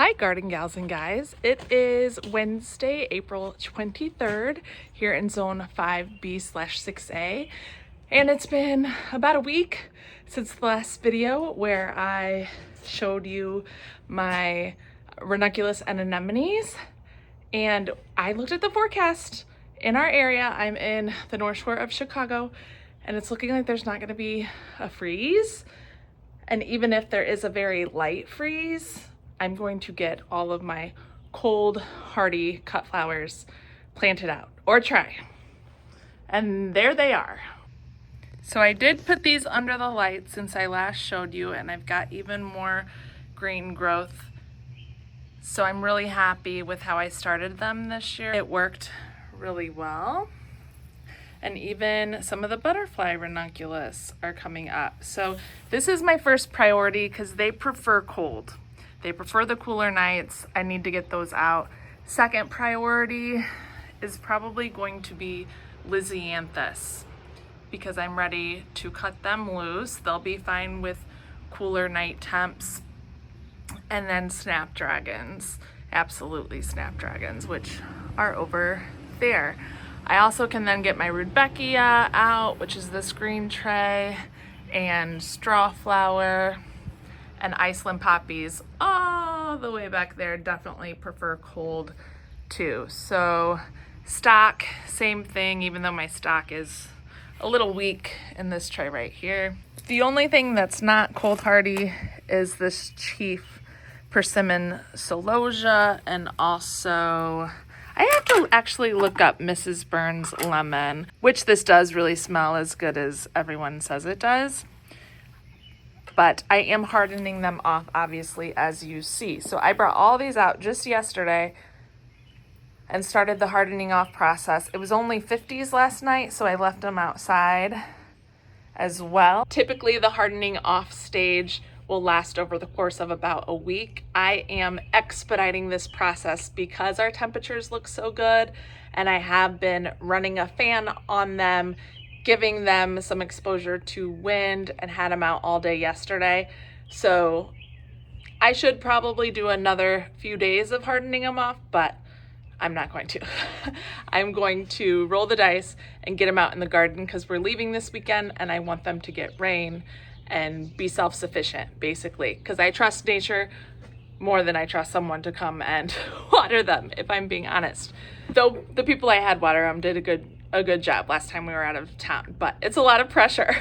Hi garden gals and guys, it is Wednesday, April 23rd here in zone 5B/6A, and it's been about a week since the last video where I showed you my ranunculus and anemones, and I looked at the forecast in our area. I'm in the North Shore of Chicago, and it's looking like there's not going to be a freeze, and even if there is a very light freeze, I'm going to get all of my cold, hardy cut flowers planted out, or try. And there they are. So I did put these under the light since I last showed you, and I've got even more green growth. So I'm really happy with how I started them this year. It worked really well. And even some of the butterfly ranunculus are coming up. So this is my first priority because they prefer cold. They prefer the cooler nights. I need to get those out. Second priority is probably going to be Lisianthus because I'm ready to cut them loose. They'll be fine with cooler night temps. And then snapdragons, absolutely snapdragons, which are over there. I also can then get my Rudbeckia out, which is this green tray, and strawflower, and Iceland poppies all the way back there definitely prefer cold too. So stock, same thing, even though my stock is a little weak in this tray right here. The only thing that's not cold hardy is this chief persimmon celosia, and also I have to actually look up Mrs. Burns lemon, which this does really smell as good as everyone says it does. But I am hardening them off, obviously, as you see. So I brought all these out just yesterday and started the hardening off process. It was only 50s last night, so I left them outside as well. Typically, the hardening off stage will last over the course of about a week. I am expediting this process because our temperatures look so good, and I have been running a fan on them, giving them some exposure to wind, and had them out all day yesterday. So I should probably do another few days of hardening them off, but I'm not going to. I'm going to roll the dice and get them out in the garden because we're leaving this weekend and I want them to get rain and be self-sufficient, basically, because I trust nature more than I trust someone to come and water them, if I'm being honest. Though the people I had water them did a good job last time we were out of town, but it's a lot of pressure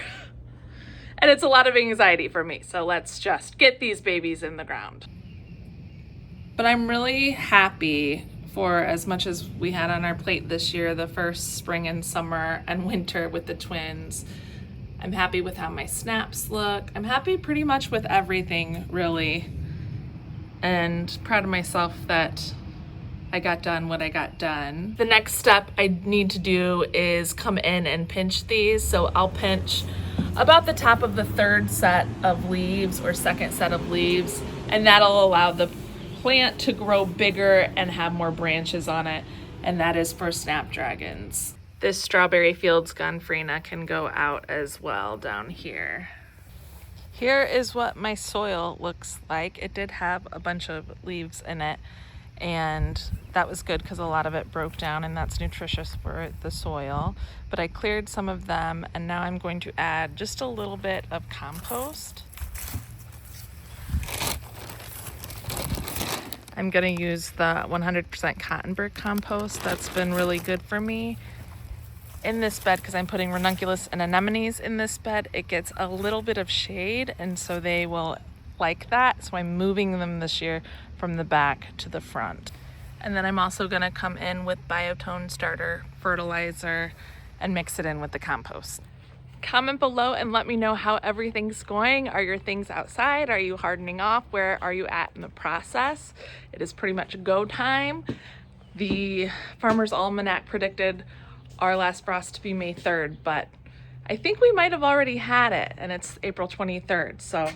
and it's a lot of anxiety for me. So let's just get these babies in the ground. But I'm really happy for as much as we had on our plate this year, the first spring and summer and winter with the twins. I'm happy with how my snaps look. I'm happy pretty much with everything, really, and proud of myself that I got done what I got done. The next step I need to do is come in and pinch these. So I'll pinch about the top of the third set of leaves or second set of leaves, and that'll allow the plant to grow bigger and have more branches on it, and that is for snapdragons. This strawberry fields gomphrena can go out as well down here. Here is what my soil looks like. It did have a bunch of leaves in it, and that was good because a lot of it broke down, and that's nutritious for the soil. But I cleared some of them, and now I'm going to add just a little bit of compost. I'm going to use the 100% Cottonburg compost. That's been really good for me. In this bed, because I'm putting ranunculus and anemones in this bed, it gets a little bit of shade, and so they will like that. So I'm moving them this year from the back to the front. And then I'm also going to come in with Biotone starter fertilizer and mix it in with the compost. Comment below and let me know how everything's going. Are your things outside? Are you hardening off? Where are you at in the process? It is pretty much go time. The Farmer's Almanac predicted our last frost to be May 3rd, but I think we might have already had it, and it's April 23rd. So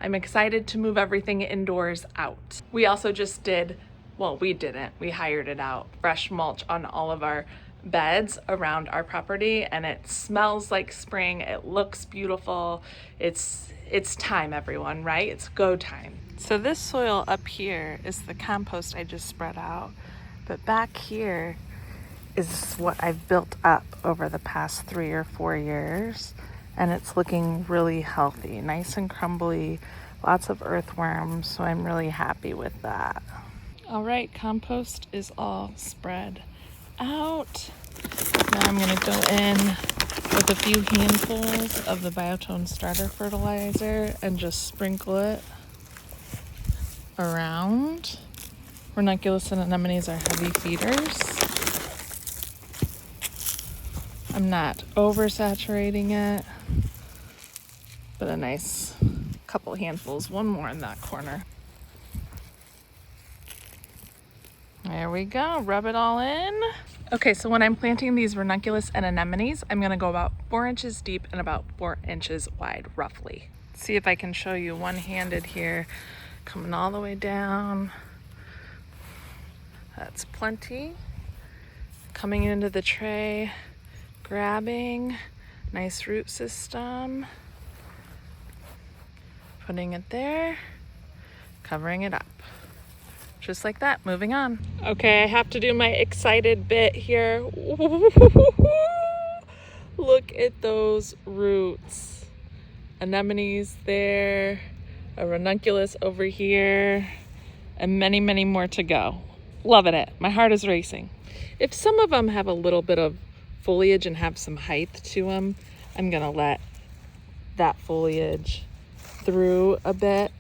I'm excited to move everything indoors out. We also just did, well, we didn't, we hired it out, fresh mulch on all of our beds around our property, and it smells like spring. It looks beautiful. It's time, everyone, right? It's go time. So this soil up here is the compost I just spread out, but back here is what I've built up over the past 3 or 4 years, and it's looking really healthy, nice and crumbly, lots of earthworms, so I'm really happy with that. All right, compost is all spread out. Now I'm gonna go in with a few handfuls of the Biotone starter fertilizer and just sprinkle it around. Ranunculus and anemones are heavy feeders. I'm not oversaturating it, but a nice couple handfuls, one more in that corner. There we go, rub it all in. Okay, so when I'm planting these ranunculus and anemones, I'm gonna go about 4 inches deep and about 4 inches wide, roughly. See if I can show you one-handed here, coming all the way down. That's plenty. Coming into the tray, grabbing, nice root system. Putting it there, covering it up. Just like that, moving on. Okay, I have to do my excited bit here. Look at those roots. Anemones there, a ranunculus over here, and many, many more to go. Loving it. My heart is racing. If some of them have a little bit of foliage and have some height to them, I'm gonna let that foliage through a bit,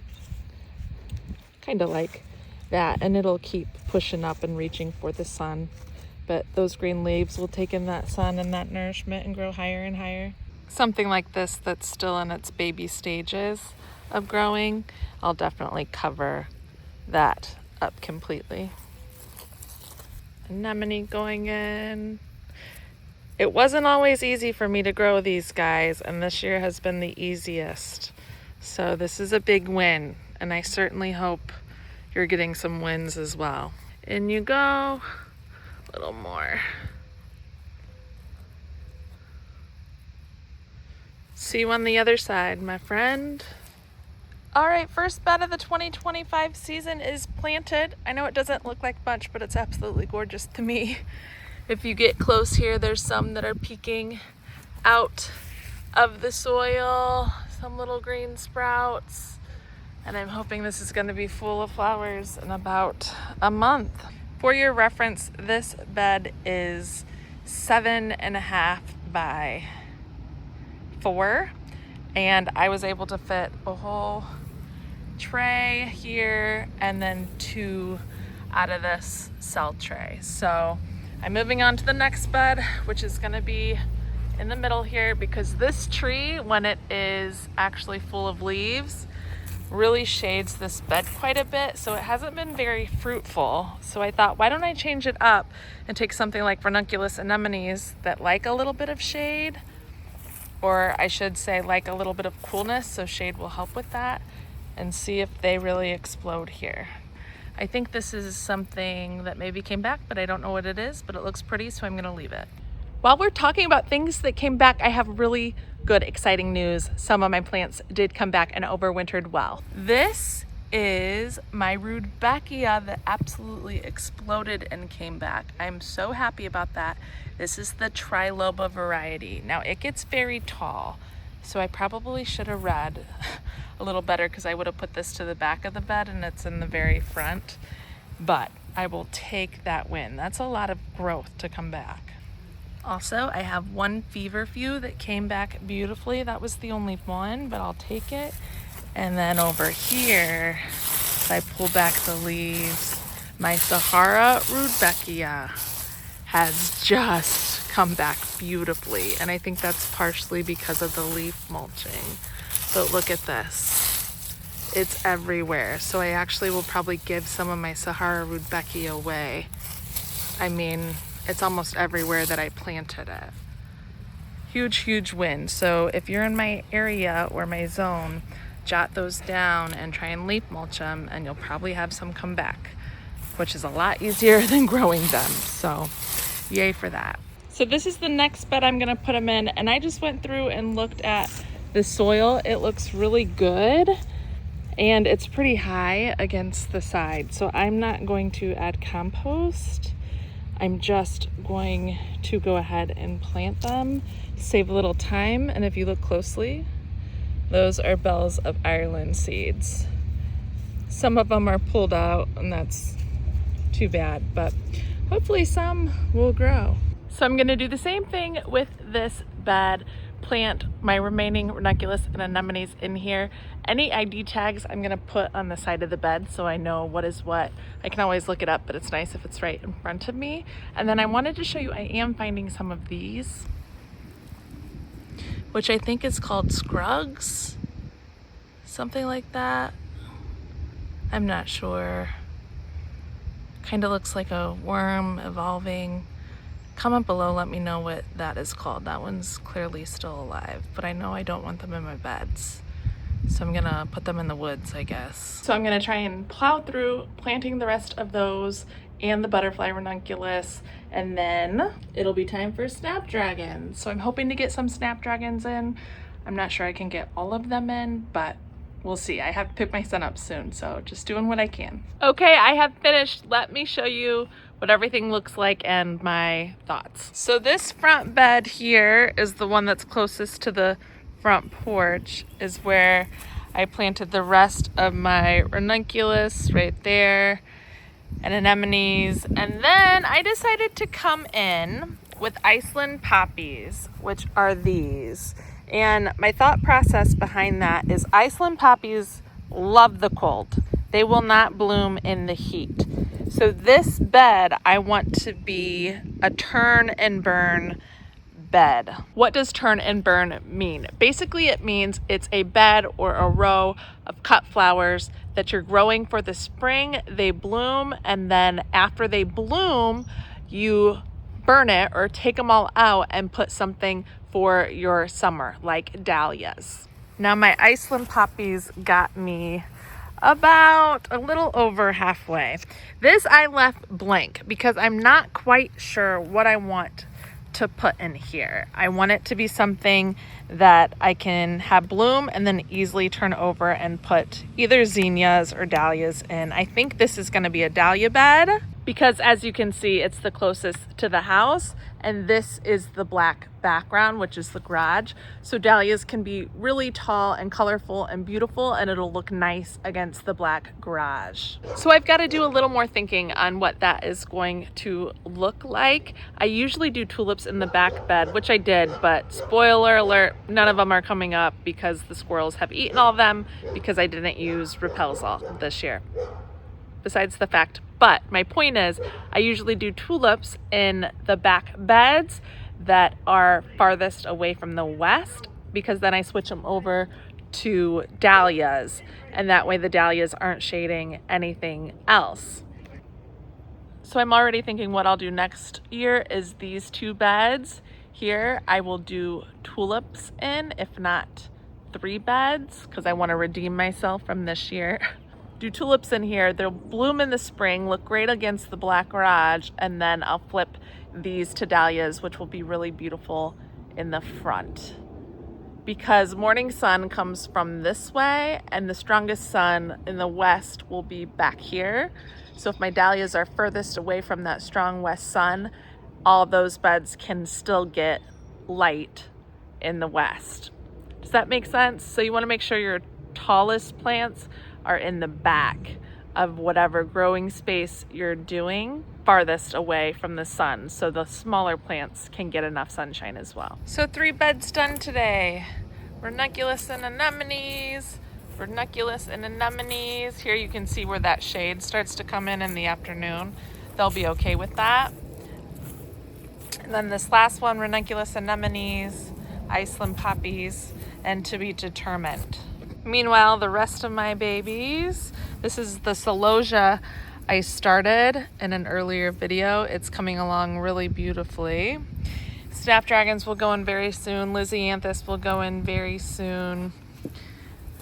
kind of like that, and it'll keep pushing up and reaching for the sun. But those green leaves will take in that sun and that nourishment and grow higher and higher. Something like this that's still in its baby stages of growing, I'll definitely cover that up completely. Anemone going in. It wasn't always easy for me to grow these guys, and this year has been the easiest. So this is a big win, and I certainly hope you're getting some wins as well. In you go, a little more. See you on the other side, my friend. All right, first bed of the 2025 season is planted. I know it doesn't look like much, but it's absolutely gorgeous to me. If you get close here, there's some that are peeking out of the soil, some little green sprouts. And I'm hoping this is going to be full of flowers in about a month. For your reference, this bed is 7.5 by 4, and I was able to fit a whole tray here and then 2 out of this cell tray. So I'm moving on to the next bed, which is going to be in the middle here, because this tree, when it is actually full of leaves, really shades this bed quite a bit, so it hasn't been very fruitful. So I thought, why don't I change it up and take something like ranunculus anemones that like a little bit of shade, or I should say like a little bit of coolness, so shade will help with that, and see if they really explode here. I think this is something that maybe came back, but I don't know what it is, but it looks pretty, so I'm gonna leave it. While we're talking about things that came back, I have really good, exciting news. Some of my plants did come back and overwintered well. This is my Rudbeckia that absolutely exploded and came back. I'm so happy about that. This is the triloba variety. Now it gets very tall, so I probably should have read a little better, because I would have put this to the back of the bed and it's in the very front, but I will take that win. That's a lot of growth to come back. Also, I have one feverfew that came back beautifully. That was the only one, but I'll take it. And then over here, if I pull back the leaves, my Sahara Rudbeckia has just come back beautifully. And I think that's partially because of the leaf mulching. But look at this. It's everywhere. So I actually will probably give some of my Sahara Rudbeckia away. I mean, it's almost everywhere that I planted it. Huge, huge win. So if you're in my area or my zone, jot those down and try and leaf mulch them, and you'll probably have some come back, which is a lot easier than growing them. So yay for that. So this is the next bed I'm gonna put them in, and I just went through and looked at the soil. It looks really good. and it's pretty high against the side. So I'm not going to add compost. I'm just going to go ahead and plant them, save a little time. And if you look closely, those are Bells of Ireland seeds. Some of them are pulled out, and that's too bad, but hopefully some will grow. So I'm gonna do the same thing with this bed, plant my remaining ranunculus and anemones in here. Any ID tags I'm gonna put on the side of the bed so I know what is what. I can always look it up, but it's nice if it's right in front of me. And then I wanted to show you, I am finding some of these, which I think is called scrugs, something like that. I'm not sure. Kind of looks like a worm evolving. Comment below, let me know what that is called. That one's clearly still alive, but I know I don't want them in my beds. So I'm gonna put them in the woods, I guess. So I'm gonna try and plow through planting the rest of those and the butterfly ranunculus, and then it'll be time for snapdragons. So I'm hoping to get some snapdragons in. I'm not sure I can get all of them in, but we'll see. I have to pick my son up soon, so just doing what I can. Okay, I have finished. Let me show you what everything looks like and my thoughts. So this front bed here is the one that's closest to the front porch, is where I planted the rest of my ranunculus right there and anemones. And then I decided to come in with Iceland poppies, which are these. And my thought process behind that is Iceland poppies love the cold. They will not bloom in the heat. So this bed, I want to be a turn and burn bed. What does turn and burn mean? Basically, it means it's a bed or a row of cut flowers that you're growing for the spring. They bloom, and then after they bloom, you burn it or take them all out and put something for your summer, like dahlias. Now my Iceland poppies got me about a little over halfway. This I left blank because I'm not quite sure what I want to put in here. I want it to be something that I can have bloom and then easily turn over and put either zinnias or dahlias in. I think this is going to be a dahlia bed because, as you can see, it's the closest to the house, and this is the black background, which is the garage. So dahlias can be really tall and colorful and beautiful, and it'll look nice against the black garage. So I've got to do a little more thinking on what that is going to look like. I usually do tulips in the back bed, which I did, but spoiler alert, none of them are coming up because the squirrels have eaten all of them because I didn't use Repelsol this year. Besides the fact, but my point is, I usually do tulips in the back beds that are farthest away from the west, because then I switch them over to dahlias, and that way the dahlias aren't shading anything else. So I'm already thinking what I'll do next year is these two beds here I will do tulips in, if not 3 beds, because I want to redeem myself from this year. Do tulips in here, they'll bloom in the spring, look great against the black garage, and then I'll flip these to dahlias, which will be really beautiful in the front. Because morning sun comes from this way, and the strongest sun in the west will be back here. So if my dahlias are furthest away from that strong west sun, all those beds can still get light in the west. Does that make sense? So you want to make sure your tallest plants are in the back of whatever growing space you're doing, farthest away from the sun, so the smaller plants can get enough sunshine as well. So 3 beds done today. Ranunculus and anemones, ranunculus and anemones. Here you can see where that shade starts to come in the afternoon. They'll be okay with that. And then this last one, ranunculus anemones, Iceland poppies, and to be determined. Meanwhile, the rest of my babies, this is the celosia I started in an earlier video. It's coming along really beautifully. Snapdragons will go in very soon. Lysianthus will go in very soon.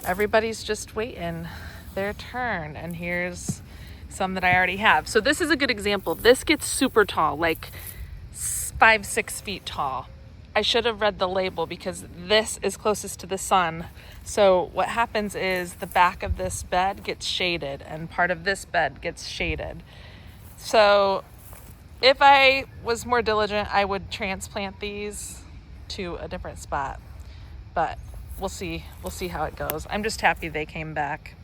Everybody's just waiting their turn. And here's some that I already have. So this is a good example. This gets super tall, like 5-6 feet tall. I should have read the label because this is closest to the sun. So what happens is the back of this bed gets shaded and part of this bed gets shaded. So if I was more diligent, I would transplant these to a different spot, but we'll see how it goes. I'm just happy they came back.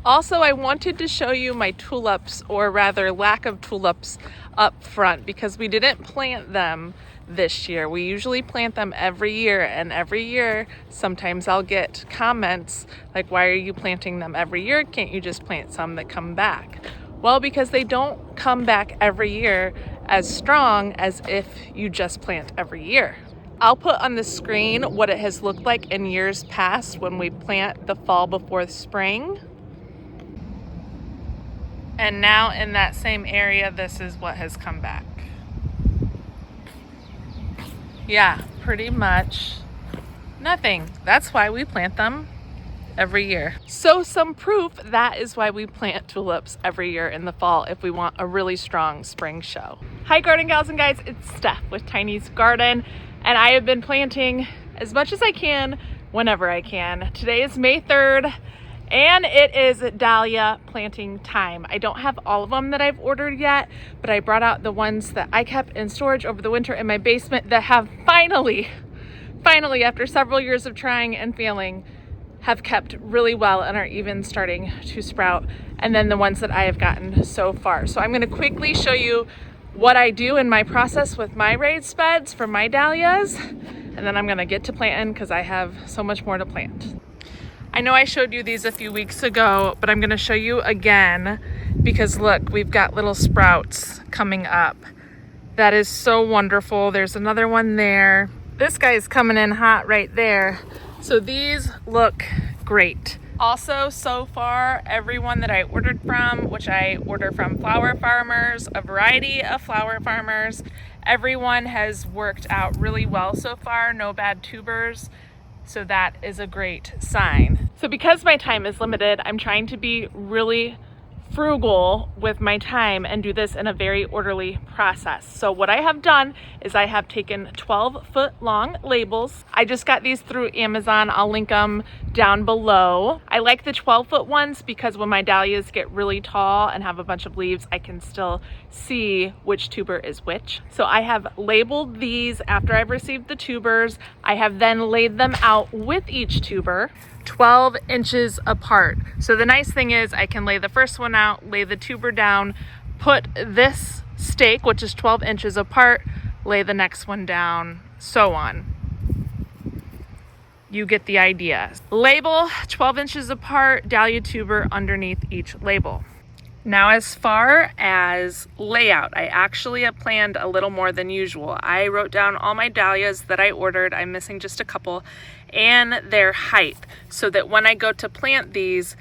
Also, I wanted to show you my tulips, or rather lack of tulips, up front because we didn't plant them this year. We usually plant them every year, and every year sometimes I'll get comments like, why are you planting them every year? Can't you just plant some that come back? Well, because they don't come back every year as strong as if you just plant every year. I'll put on the screen what it has looked like in years past when we plant the fall before spring. And now in that same area, this is what has come back. Yeah, pretty much nothing. That's why we plant them every year. So some proof that is why we plant tulips every year in the fall if we want a really strong spring show. Hi garden gals and guys, it's Steph with Tiny's Garden, and I have been planting as much as I can whenever I can. Today is May 3rd. And it is Dahlia planting time. I don't have all of them that I've ordered yet, but I brought out the ones that I kept in storage over the winter in my basement that have finally, after several years of trying and failing, have kept really well and are even starting to sprout. And then the ones that I have gotten so far. So I'm gonna quickly show you what I do in my process with my raised beds for my dahlias. And then I'm gonna get to planting because I have so much more to plant. I know I showed you these a few weeks ago, but I'm gonna show you again because look, we've got little sprouts coming up. That is so wonderful. There's another one there. This guy's coming in hot right there. So these look great. Also, so far, everyone that I ordered from, which I order from flower farmers, a variety of flower farmers, everyone has worked out really well so far, no bad tubers. So that is a great sign. So because my time is limited, I'm trying to be really frugal with my time and do this in a very orderly process. So what I have done is I have taken 12-foot long labels. I just got these through Amazon. I'll link them down below. I like the 12-foot ones because when my dahlias get really tall and have a bunch of leaves, I can still see which tuber is which. So I have labeled these after I've received the tubers. I have then laid them out with each tuber 12 inches apart. So the nice thing is I can lay the first one out, lay the tuber down, put this stake, which is 12 inches apart, lay the next one down, so on. You get the idea. Label 12 inches apart, dahlia tuber underneath each label. Now as far as layout, I actually have planned a little more than usual. I wrote down all my dahlias that I ordered, I'm missing just a couple, and their height, so that when I go to plant these,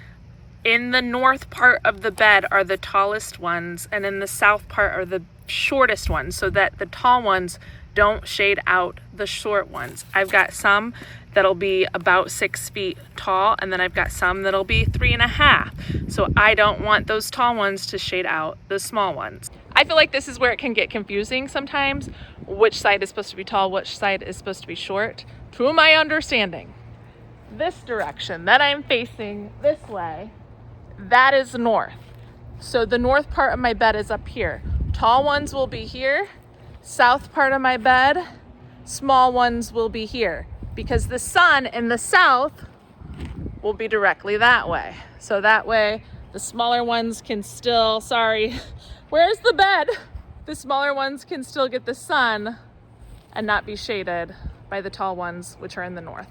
in the north part of the bed are the tallest ones, and in the south part are the shortest ones, so that the tall ones don't shade out the short ones. I've got some that'll be about 6 feet tall, and then I've got some that'll be 3.5. So I don't want those tall ones to shade out the small ones. I feel like this is where it can get confusing sometimes, which side is supposed to be tall, which side is supposed to be short. To my understanding, this direction that I'm facing this way, that is north. So the north part of my bed is up here. Tall ones will be here. South part of my bed, small ones will be here, because the sun in the south will be directly that way. So that way the smaller ones can still, where's the bed? The smaller ones can still get the sun and not be shaded by the tall ones, which are in the north.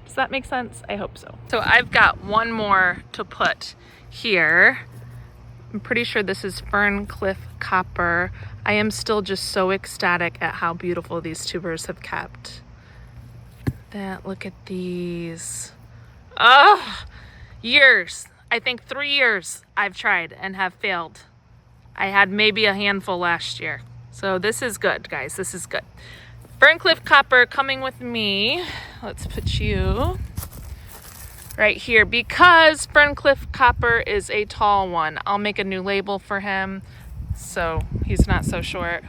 Does that make sense? I hope so. So I've got one more to put here. I'm pretty sure this is Ferncliff Copper. I am still just so ecstatic at how beautiful these tubers have kept. Look at these. Oh, years. I think 3 years I've tried and have failed. I had maybe a handful last year. So this is good, guys. This is good. Ferncliff Copper coming with me. Let's put you right here because Ferncliff Copper is a tall one. I'll make a new label for him so he's not so short.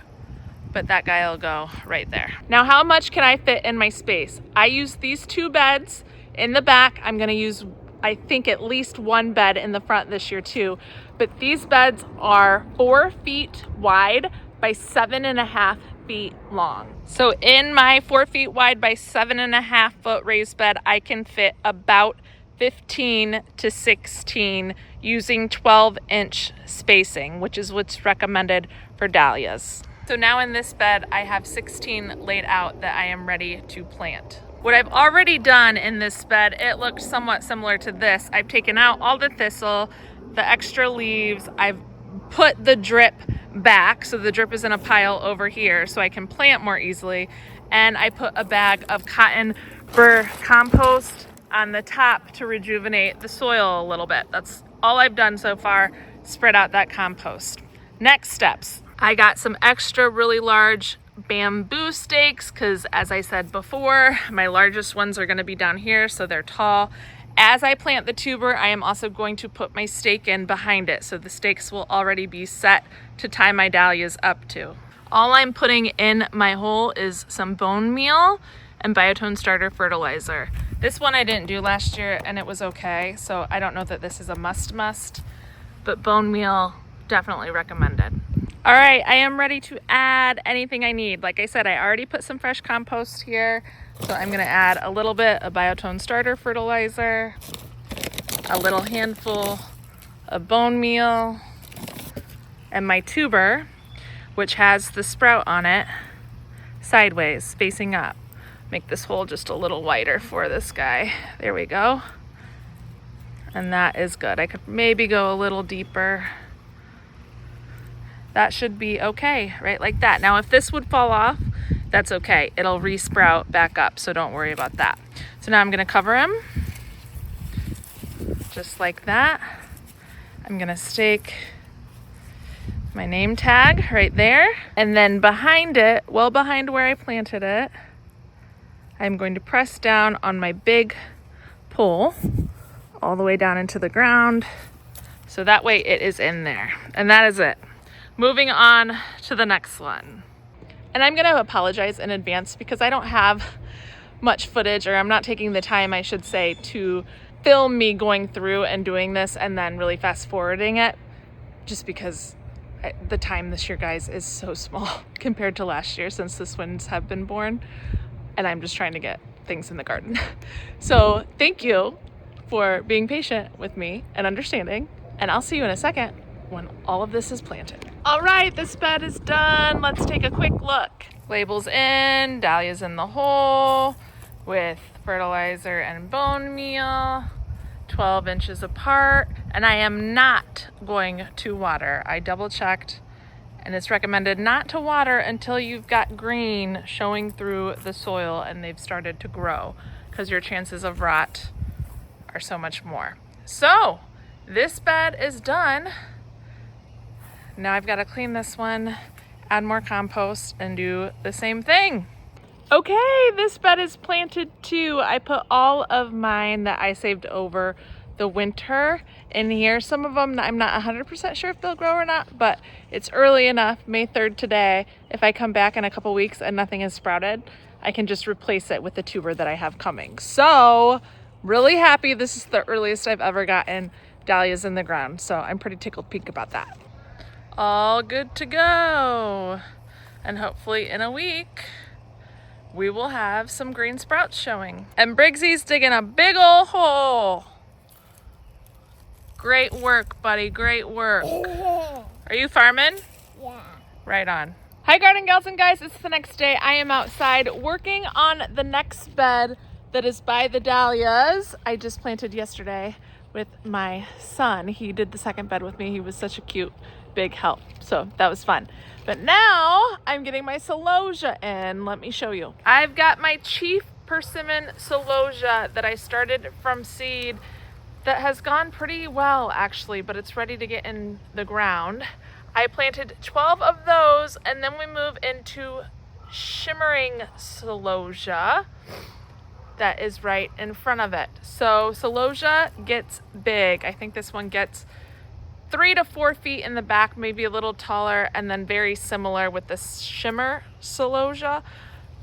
but that guy will go right there. Now, how much can I fit in my space? I use these 2 beds in the back. I'm gonna use, I think, at least 1 bed in the front this year too, but these beds are 4 feet wide by 7.5 feet long. So in my 4 feet wide by 7.5 foot raised bed, I can fit about 15 to 16 using 12-inch spacing, which is what's recommended for dahlias. So now in this bed, I have 16 laid out that I am ready to plant. What I've already done in this bed, it looked somewhat similar to this. I've taken out all the thistle, the extra leaves. I've put the drip back, so the drip is in a pile over here so I can plant more easily. And I put a bag of cotton burr compost on the top to rejuvenate the soil a little bit. That's all I've done so far, spread out that compost. Next steps. I got some extra really large bamboo stakes because, as I said before, my largest ones are going to be down here, so they're tall. As I plant the tuber, I am also going to put my stake in behind it, so the stakes will already be set to tie my dahlias up to. All I'm putting in my hole is some bone meal and biotone starter fertilizer. This one I didn't do last year and it was okay, so I don't know that this is a must, but bone meal definitely recommended. All right, I am ready to add anything I need. Like I said, I already put some fresh compost here, so I'm gonna add a little bit of biotone starter fertilizer, a little handful of bone meal, and my tuber, which has the sprout on it, sideways, facing up. Make this hole just a little wider for this guy. There we go. And that is good. I could maybe go a little deeper. That should be okay, right? Like that. Now, if this would fall off, that's okay. It'll re-sprout back up, so don't worry about that. So now I'm gonna cover him, just like that. I'm gonna stake my name tag right there. And then behind it, well behind where I planted it, I'm going to press down on my big pole all the way down into the ground. So that way it is in there. And that is it. Moving on to the next one. And I'm gonna apologize in advance because I don't have much footage, or I'm not taking the time, I should say, to film me going through and doing this and then really fast forwarding it, just because the time this year, guys, is so small compared to last year since the twins have been born, and I'm just trying to get things in the garden. So thank you for being patient with me and understanding, and I'll see you in a second when all of this is planted. All right, this bed is done. Let's take a quick look. Labels in, dahlias in the hole with fertilizer and bone meal, 12 inches apart, and I am not going to water. I double checked, and it's recommended not to water until you've got green showing through the soil and they've started to grow, because your chances of rot are so much more. So this bed is done. Now I've got to clean this one, add more compost, and do the same thing. Okay, this bed is planted too. I put all of mine that I saved over the winter in here. Some of them I'm not 100% sure if they'll grow or not, but it's early enough, May 3rd today. If I come back in a couple weeks and nothing has sprouted, I can just replace it with the tuber that I have coming. So really happy. This is the earliest I've ever gotten dahlias in the ground, so I'm pretty tickled pink about that. All good to go. And hopefully in a week, we will have some green sprouts showing. And Briggsy's digging a big ol' hole. Great work, buddy, great work. Are you farming? Yeah. Right on. Hi, garden gals and guys, it's the next day. I am outside working on the next bed that is by the dahlias. I just planted yesterday with my son. He did the second bed with me. He was such a cute big help, so that was fun. But now I'm getting my celosia in. Let me show you. I've got my chief persimmon celosia that I started from seed that has gone pretty well actually, but it's ready to get in the ground. I planted 12 of those, and then we move into shimmering celosia that is right in front of it. So celosia gets big. I think this one gets 3 to 4 feet in the back, maybe a little taller, and then very similar with the shimmer celosia.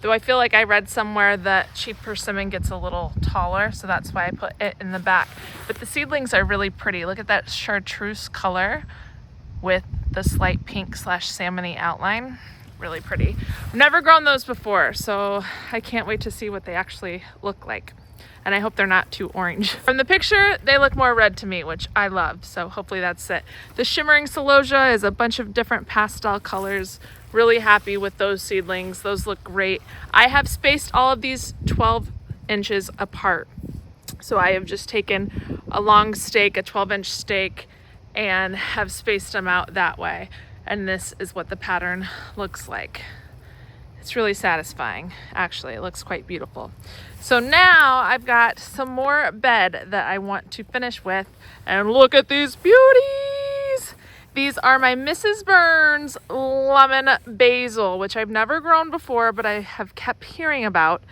Though I feel like I read somewhere that cheap persimmon gets a little taller, so that's why I put it in the back. But the seedlings are really pretty. Look at that chartreuse color with the slight pink slash salmony outline. Really pretty. I've never grown those before, so I can't wait to see what they actually look like. And I hope they're not too orange. From the picture, they look more red to me, which I love, so hopefully that's it. The shimmering celosia is a bunch of different pastel colors. Really happy with those seedlings. Those look great. I have spaced all of these 12 inches apart. So I have just taken a long stake, a 12-inch stake, and have spaced them out that way. And this is what the pattern looks like. It's really satisfying, actually. It looks quite beautiful. So now I've got some more bed that I want to finish with. And look at these beauties! These are my Mrs. Burns lemon basil, which I've never grown before, but I have kept hearing about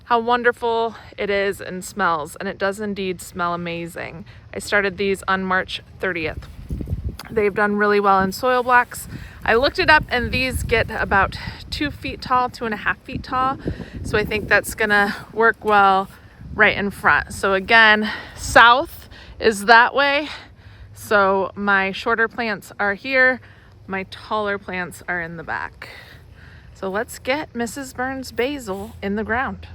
how wonderful it is and smells. And it does indeed smell amazing. I started these on March 30th. They've done really well in soil blocks. I looked it up and these get about 2 feet tall, 2.5 feet tall. So I think that's gonna work well right in front. So again, south is that way. So my shorter plants are here. My taller plants are in the back. So let's get Mrs. Burns basil in the ground.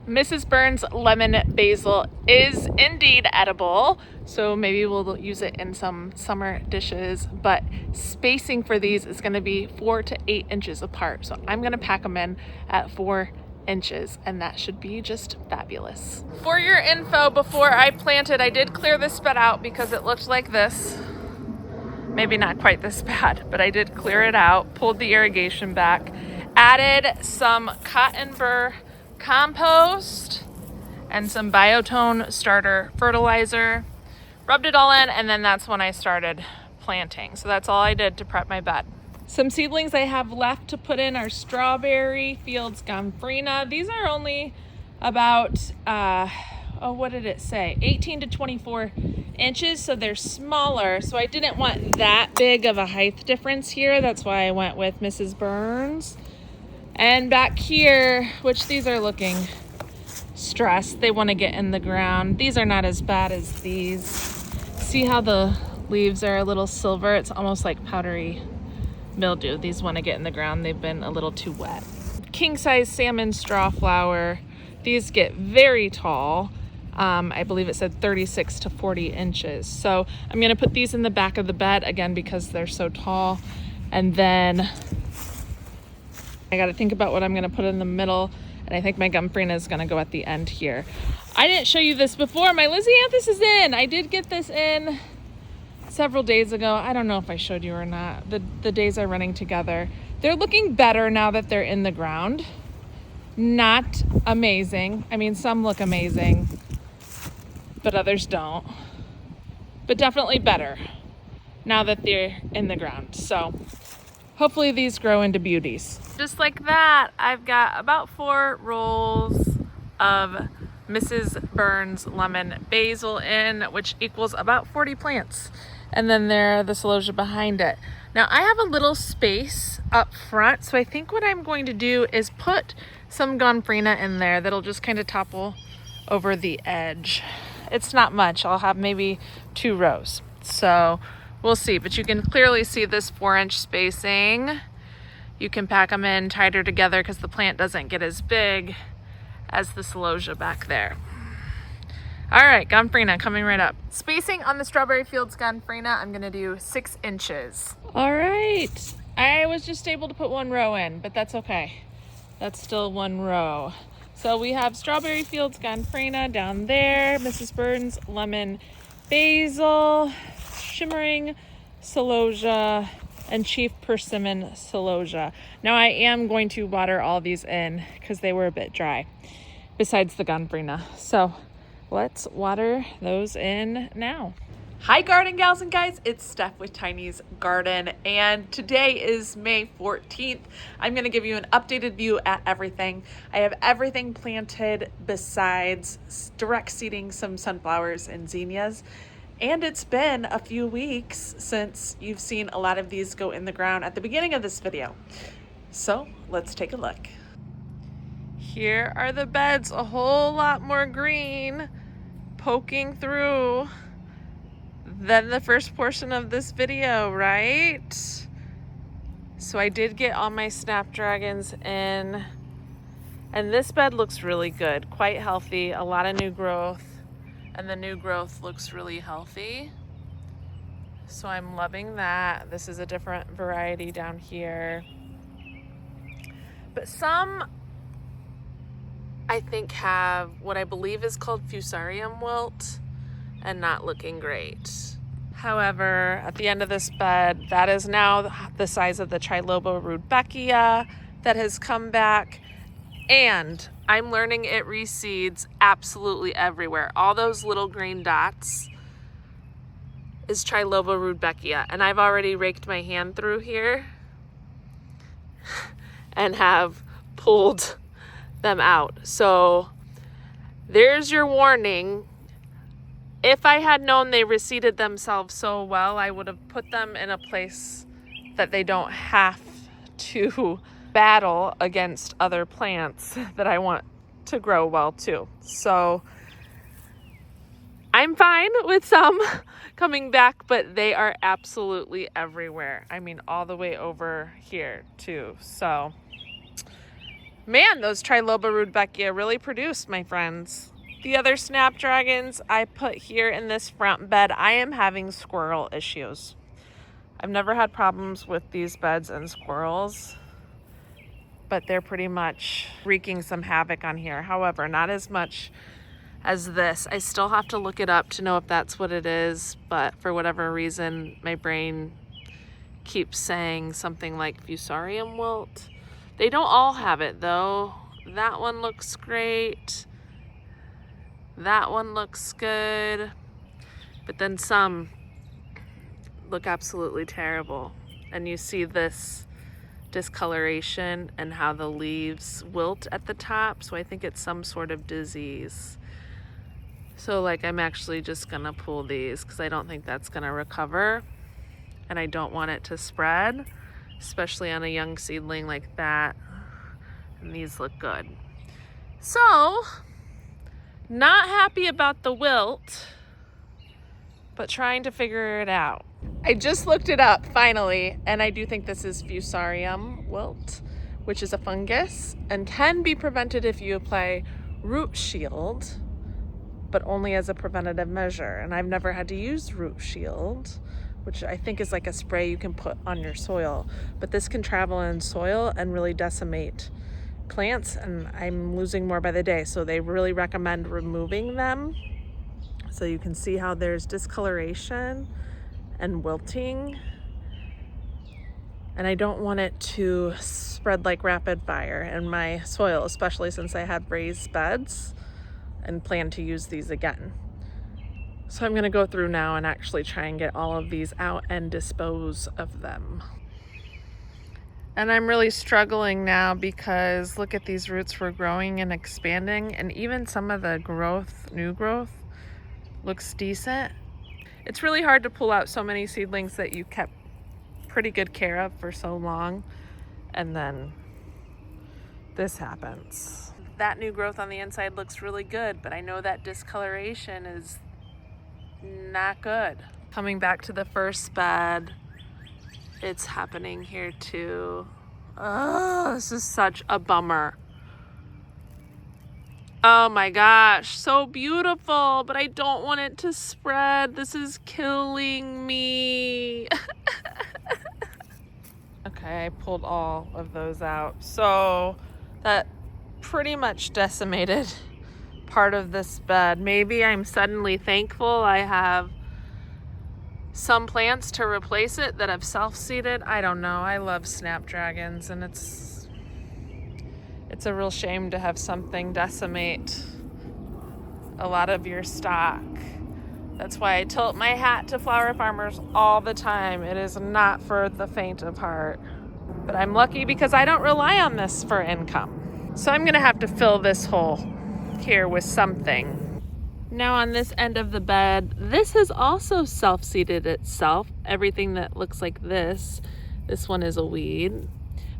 Mrs. Burns lemon basil is indeed edible, so maybe we'll use it in some summer dishes, but spacing for these is going to be 4 to 8 inches apart. So I'm going to pack them in at 4 inches, and that should be just fabulous. For your info, before I planted, I did clear this bed out because it looked like this. Maybe not quite this bad, but I did clear it out, pulled the irrigation back, added some cotton burr compost and some biotone starter fertilizer, rubbed it all in, and then that's when I started planting. So that's all I did to prep my bed. Some seedlings I have left to put in are strawberry fields gomphrena. These are only about what did it say, 18 to 24 inches, so they're smaller. So I didn't want that big of a height difference here. That's why I went with Mrs. Burns. And back here, which these are looking stressed, they want to get in the ground. These are not as bad as these. See how the leaves are a little silver? It's almost like powdery mildew. These want to get in the ground. They've been a little too wet. King size salmon straw flower. These get very tall. I believe it said 36 to 40 inches. So I'm going to put these in the back of the bed again because they're so tall. And then I got to think about what I'm going to put in the middle, and I think my gomphrena is going to go at the end here. I didn't show you this before. My Lysianthus is in. I did get this in several days ago. I don't know if I showed you or not. The days are running together. They're looking better now that they're in the ground. Not amazing. I mean, some look amazing, but others don't. But definitely better now that they're in the ground. So hopefully these grow into beauties. Just like that, I've got about 4 rolls of Mrs. Burns lemon basil in, which equals about 40 plants. And then there, the celosia behind it. Now I have a little space up front, so I think what I'm going to do is put some gomphrena in there that'll just kind of topple over the edge. It's not much. I'll have maybe 2 rows. So we'll see, but you can clearly see this 4-inch spacing. You can pack them in tighter together because the plant doesn't get as big as the celosia back there. All right, gomphrena coming right up. Spacing on the strawberry fields gomphrena, I'm gonna do 6 inches. All right, I was just able to put 1 row in, but that's okay. That's still 1 row. So we have strawberry fields gomphrena down there, Mrs. Burns lemon basil, shimmering celosia, and chief persimmon celosia. Now I am going to water all these in because they were a bit dry, besides the gomphrena. So let's water those in now. Hi garden gals and guys, it's Steph with Tiny's Garden, and today is May 14th. I'm gonna give you an updated view at everything. I have everything planted besides direct seeding some sunflowers and zinnias. And it's been a few weeks since you've seen a lot of these go in the ground at the beginning of this video. So let's take a look. Here are the beds, a whole lot more green poking through than the first portion of this video, right? So I did get all my snapdragons in, and this bed looks really good, quite healthy, a lot of new growth, and the new growth looks really healthy. So I'm loving that. This is a different variety down here. But some, I think, have what I believe is called fusarium wilt and not looking great. However, at the end of this bed, that is now the size of the Triloba rudbeckia that has come back. And I'm learning it reseeds absolutely everywhere. All those little green dots is Triloba rudbeckia. And I've already raked my hand through here and have pulled them out. So there's your warning. If I had known they reseeded themselves so well, I would have put them in a place that they don't have to battle against other plants that I want to grow well too. So I'm fine with some coming back, but they are absolutely everywhere. I mean, all the way over here too. So, man, those Triloba rudbeckia really produced, my friends. The other snapdragons I put here in this front bed, I am having squirrel issues. I've never had problems with these beds and squirrels, but they're pretty much wreaking some havoc on here. However, not as much as this. I still have to look it up to know if that's what it is, but for whatever reason, my brain keeps saying something like fusarium wilt. They don't all have it though. That one looks great. That one looks good. But then some look absolutely terrible. And you see this discoloration and how the leaves wilt at the top. So I think it's some sort of disease. So like I'm actually just gonna pull these because I don't think that's gonna recover. And I don't want it to spread, especially on a young seedling like that. And these look good. So, not happy about the wilt, but trying to figure it out. I just looked it up finally, and I do think this is fusarium wilt, which is a fungus and can be prevented if you apply root shield, but only as a preventative measure. And I've never had to use root shield, which I think is like a spray you can put on your soil, but this can travel in soil and really decimate plants, and I'm losing more by the day. So they really recommend removing them. So you can see how there's discoloration and wilting, and I don't want it to spread like rapid fire in my soil, especially since I had raised beds and plan to use these again. So I'm gonna go through now and actually try and get all of these out and dispose of them. And I'm really struggling now because look at these roots were growing and expanding, and even some of the growth, new growth, looks decent. It's really hard to pull out so many seedlings that you kept pretty good care of for so long, and then this happens. That new growth on the inside looks really good, but I know that discoloration is not good. Coming back to the first bed, it's happening here too. Oh, this is such a bummer. Oh my gosh, so beautiful, but I don't want it to spread. This is killing me. Okay, I pulled all of those out. So that pretty much decimated part of this bed. Maybe I'm suddenly thankful I have some plants to replace it that have self-seeded. I don't know. I love snapdragons, and it's a real shame to have something decimate a lot of your stock. That's why I tilt my hat to flower farmers all the time. It is not for the faint of heart. But I'm lucky because I don't rely on this for income. So I'm gonna have to fill this hole here with something. Now on this end of the bed, this has also self-seeded itself. Everything that looks like this one is a weed.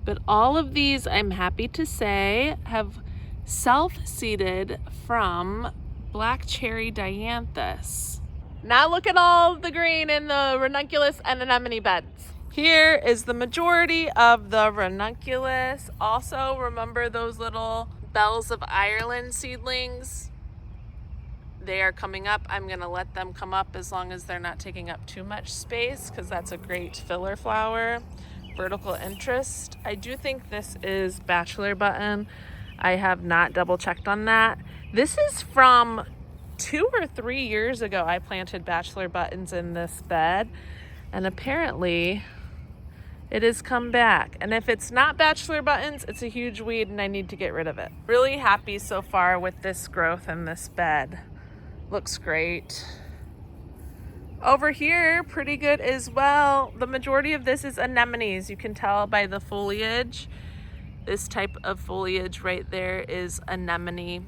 But all of these, I'm happy to say, have self-seeded from black cherry dianthus. Now look at all the green in the ranunculus and anemone beds. Here is the majority of the ranunculus. Also, remember those little bells of Ireland seedlings? They are coming up. I'm gonna let them come up as long as they're not taking up too much space, because that's a great filler flower. Vertical interest. I do think this is bachelor button. I have not double checked on that. This is from 2 or 3 years ago. I planted bachelor buttons in this bed, and apparently it has come back. And if it's not bachelor buttons, it's a huge weed and I need to get rid of it. Really happy so far with this growth in this bed. Looks great. Over here, pretty good as well. The majority of this is anemones. You can tell by the foliage. This type of foliage right there is anemone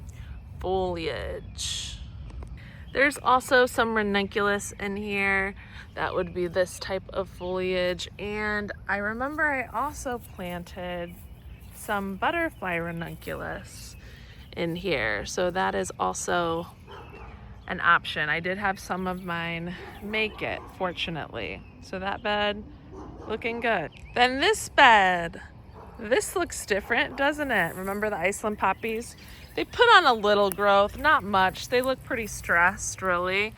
foliage. There's also some ranunculus in here. That would be this type of foliage. And I remember I also planted some butterfly ranunculus in here. So that is also an option. I did have some of mine make it, fortunately. So that bed looking good. Then this bed, this looks different, doesn't it? Remember the Iceland poppies? They put on a little growth, not much. They look pretty stressed, really.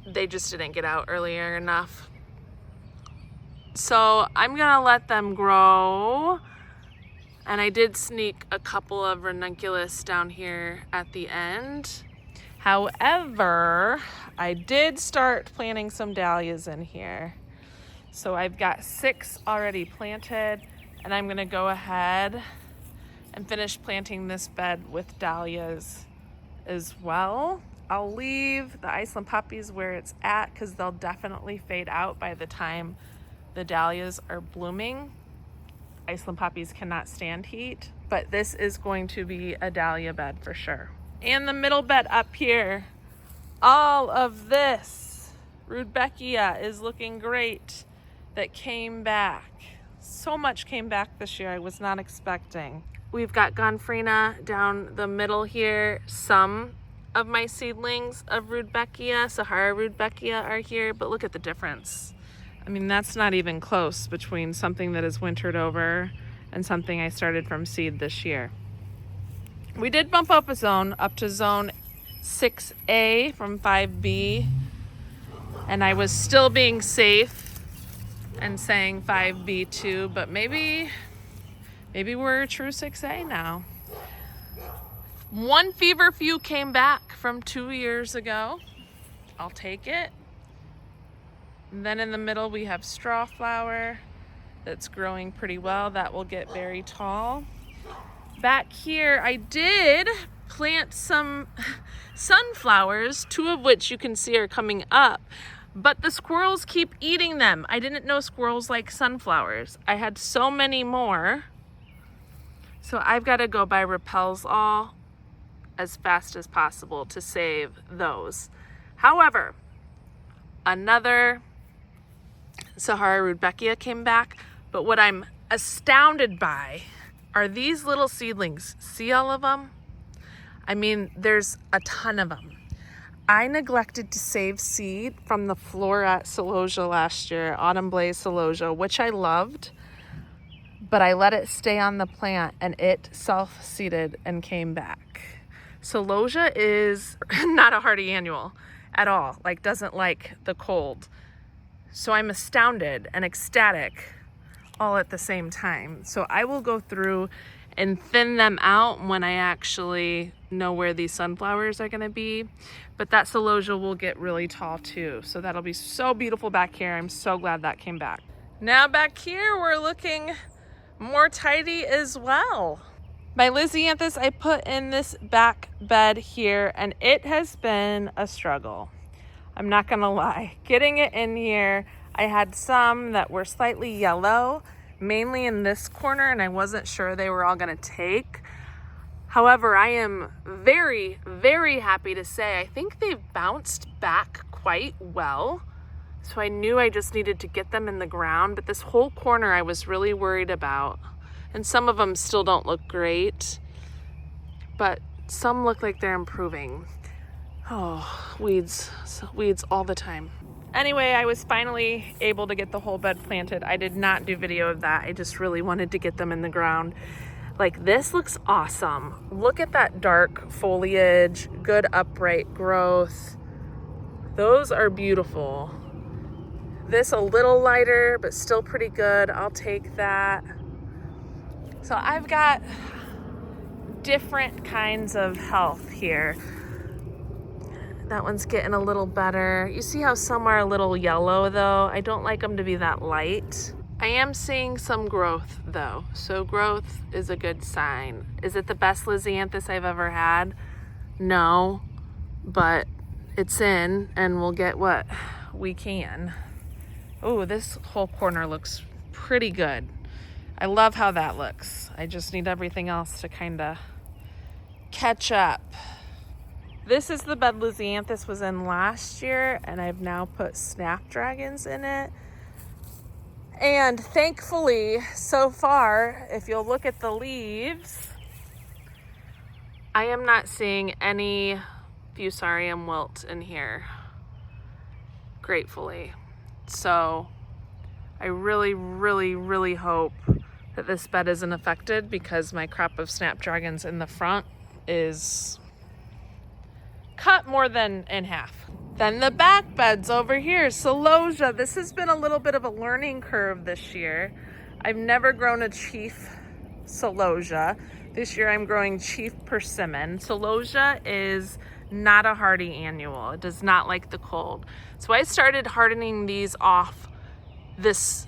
They just didn't get out earlier enough. So I'm gonna let them grow. And I did sneak a couple of ranunculus down here at the end. However, I did start planting some dahlias in here. So I've got 6 already planted, and I'm gonna go ahead and finish planting this bed with dahlias as well. I'll leave the Iceland poppies where it's at because they'll definitely fade out by the time the dahlias are blooming. Iceland poppies cannot stand heat, but this is going to be a dahlia bed for sure. And the middle bed up here, all of this Rudbeckia is looking great. That came back. So much came back this year I was not expecting. We've got Gonfrina down the middle here. Some of my seedlings of Rudbeckia, Sahara Rudbeckia, are here, but look at the difference. I mean, that's not even close between something that is wintered over and something I started from seed this year. We did bump up a zone up to zone 6A from 5B, and I was still being safe and saying 5B too, but maybe we're a true 6A now. One feverfew came back from 2 years ago. I'll take it. And then in the middle we have straw flower that's growing pretty well. That will get very tall. Back here I did plant some sunflowers, 2 of which you can see are coming up, but the squirrels keep eating them. I didn't know squirrels like sunflowers. I had so many more, so I've got to go buy repels all as fast as possible to save those. However, another Sahara Rudbeckia came back, but what I'm astounded by are these little seedlings. See all of them? I mean, there's a ton of them. I neglected to save seed from the Floret celosia last year, Autumn Blaze celosia, which I loved, but I let it stay on the plant and it self-seeded and came back. Celosia is not a hardy annual at all, like doesn't like the cold. So I'm astounded and ecstatic all at the same time. So I will go through and thin them out when I actually know where these sunflowers are gonna be. But that celosia will get really tall too. So that'll be so beautiful back here. I'm so glad that came back. Now back here, we're looking more tidy as well. My Lysianthus I put in this back bed here, and it has been a struggle. I'm not gonna lie. Getting it in here, I had some that were slightly yellow, mainly in this corner, and I wasn't sure they were all gonna take. However, I am very, very happy to say I think they've bounced back quite well. So I knew I just needed to get them in the ground, but this whole corner I was really worried about. And some of them still don't look great, but some look like they're improving. Oh, weeds all the time. Anyway, I was finally able to get the whole bed planted. I did not do video of that. I just really wanted to get them in the ground. Like, this looks awesome. Look at that dark foliage, good upright growth. Those are beautiful. This a little lighter, but still pretty good. I'll take that. So I've got different kinds of health here. That one's getting a little better. You see how some are a little yellow though? I don't like them to be that light. I am seeing some growth though, so growth is a good sign. Is it the best Lisianthus I've ever had? No, but it's in and we'll get what we can. Oh, this whole corner looks pretty good. I love how that looks. I just need everything else to kind of catch up. This is the bed Lisianthus was in last year, and I've now put snapdragons in it. And thankfully, so far, if you'll look at the leaves, I am not seeing any Fusarium wilt in here, gratefully. So I really, really, really hope that this bed isn't affected, because my crop of snapdragons in the front is cut more than in half. Then the back beds over here, celosia. This has been a little bit of a learning curve this year. I've never grown a chief celosia. This year I'm growing chief persimmon. Celosia is not a hardy annual. It does not like the cold. So I started hardening these off this,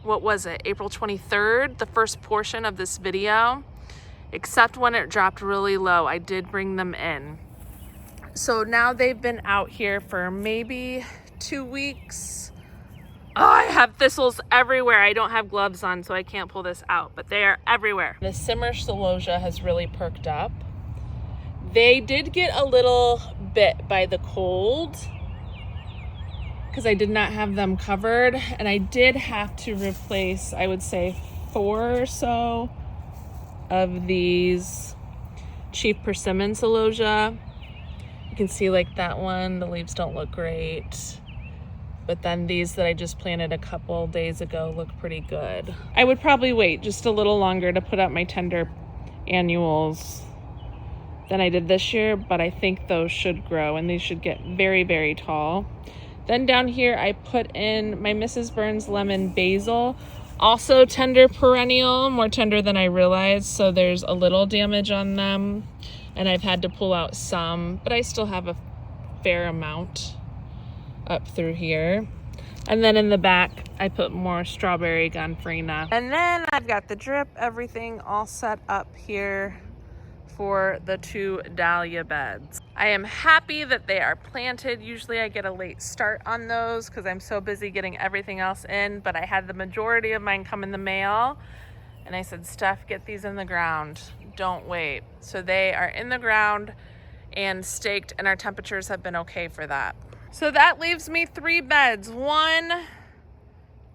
what was it, April 23rd, the first portion of this video, except when it dropped really low, I did bring them in. So now they've been out here for maybe 2 weeks. Oh, I have thistles everywhere. I don't have gloves on, so I can't pull this out, but they are everywhere. The simmer celosia has really perked up. They did get a little bit by the cold because I did not have them covered, and I did have to replace, I would say, 4 or so of these chief persimmon celosia. You can see like that one, the leaves don't look great. But then these that I just planted a couple days ago look pretty good. I would probably wait just a little longer to put up my tender annuals than I did this year, but I think those should grow and these should get very, very tall. Then down here I put in my Mrs. Burns lemon basil, also tender perennial, more tender than I realized, so there's a little damage on them. And I've had to pull out some, but I still have a fair amount up through here. And then in the back, I put more strawberry gomphrena. And then I've got the drip, everything all set up here for the 2 dahlia beds. I am happy that they are planted. Usually I get a late start on those because I'm so busy getting everything else in, but I had the majority of mine come in the mail. And I said, Steph, get these in the ground. Don't wait. So they are in the ground and staked, and our temperatures have been okay for that. So that leaves me 3 beds. 1,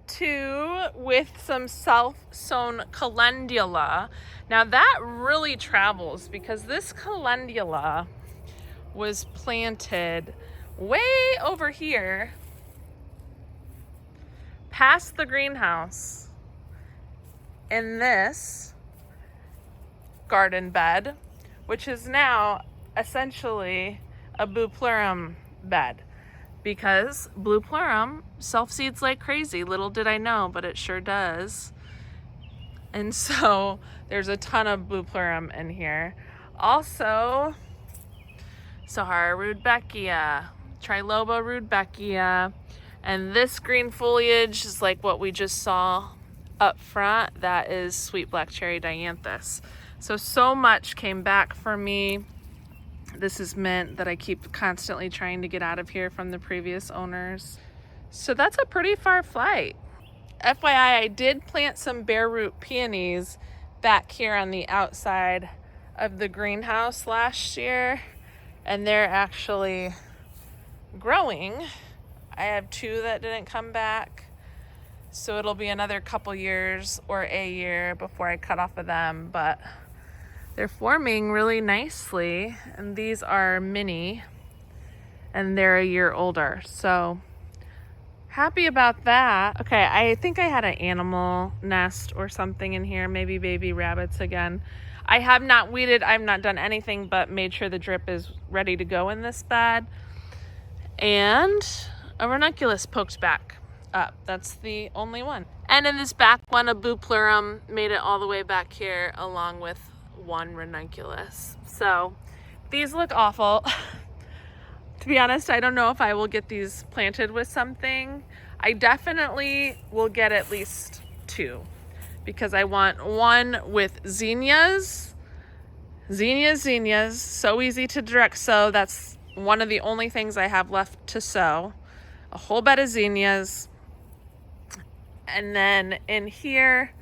2 with some self-sown calendula. Now that really travels because this calendula was planted way over here past the greenhouse in this garden bed, which is now essentially a Buuuut bed, because Buuuut self-seeds like crazy. Little did I know, but it sure does. And so there's a ton of Buuuut in here. Also, Sahara rudbeckia, Triloba rudbeckia, and this green foliage is like what we just saw up front. That is sweet black cherry dianthus. So much came back for me. This is mint that I keep constantly trying to get out of here from the previous owners. So that's a pretty far flight. FYI, I did plant some bare root peonies back here on the outside of the greenhouse last year, and they're actually growing. I have 2 that didn't come back, so it'll be another couple years or a year before I cut off of them, but they're forming really nicely. And these are mini, and they're a year older, so happy about that. Okay, I think I had an animal nest or something in here, maybe baby rabbits again. I have not weeded, I've not done anything but made sure the drip is ready to go in this bed. And a ranunculus poked back up. That's the only one. And in this back one, a Buuuut made it all the way back here along with 1 ranunculus. So these look awful. To be honest, I don't know if I will get these planted with something. I definitely will get at least 2 because I want one with zinnias. Zinnias, so easy to direct sow. That's one of the only things I have left to sow. A whole bed of zinnias. And then in here,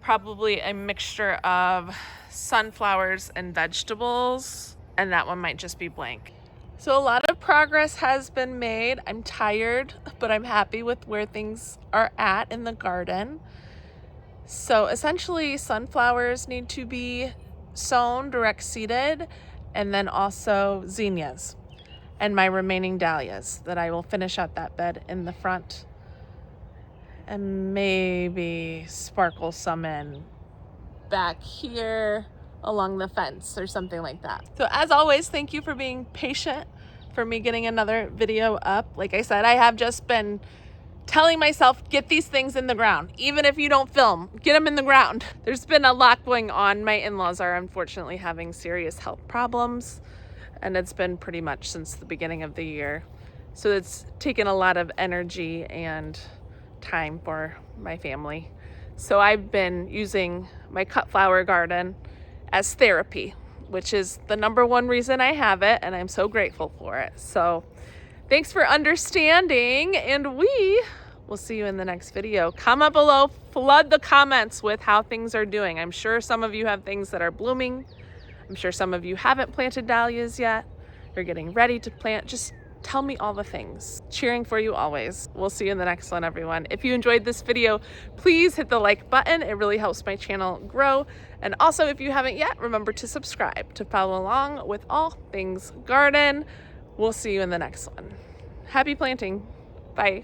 probably a mixture of sunflowers and vegetables. And that one might just be blank. So a lot of progress has been made. I'm tired, but I'm happy with where things are at in the garden. So essentially, sunflowers need to be sown, direct seeded, and then also zinnias and my remaining dahlias that I will finish out that bed in the front and maybe sparkle some in back here along the fence or something like that. So as always, thank you for being patient for me getting another video up. Like I said, I have just been telling myself, get these things in the ground. Even if you don't film, get them in the ground. There's been a lot going on. My in-laws are unfortunately having serious health problems, and it's been pretty much since the beginning of the year. So it's taken a lot of energy and time for my family. So I've been using my cut flower garden as therapy, which is the #1 reason I have it, and I'm so grateful for it. So thanks for understanding, and we will see you in the next video. Comment below, flood the comments with how things are doing. I'm sure some of you have things that are blooming. I'm sure some of you haven't planted dahlias yet. You're getting ready to plant. Just tell me all the things. Cheering for you always. We'll see you in the next one, everyone. If you enjoyed this video, please hit the like button. It really helps my channel grow. And also, if you haven't yet, remember to subscribe to follow along with all things garden. We'll see you in the next one. Happy planting. Bye.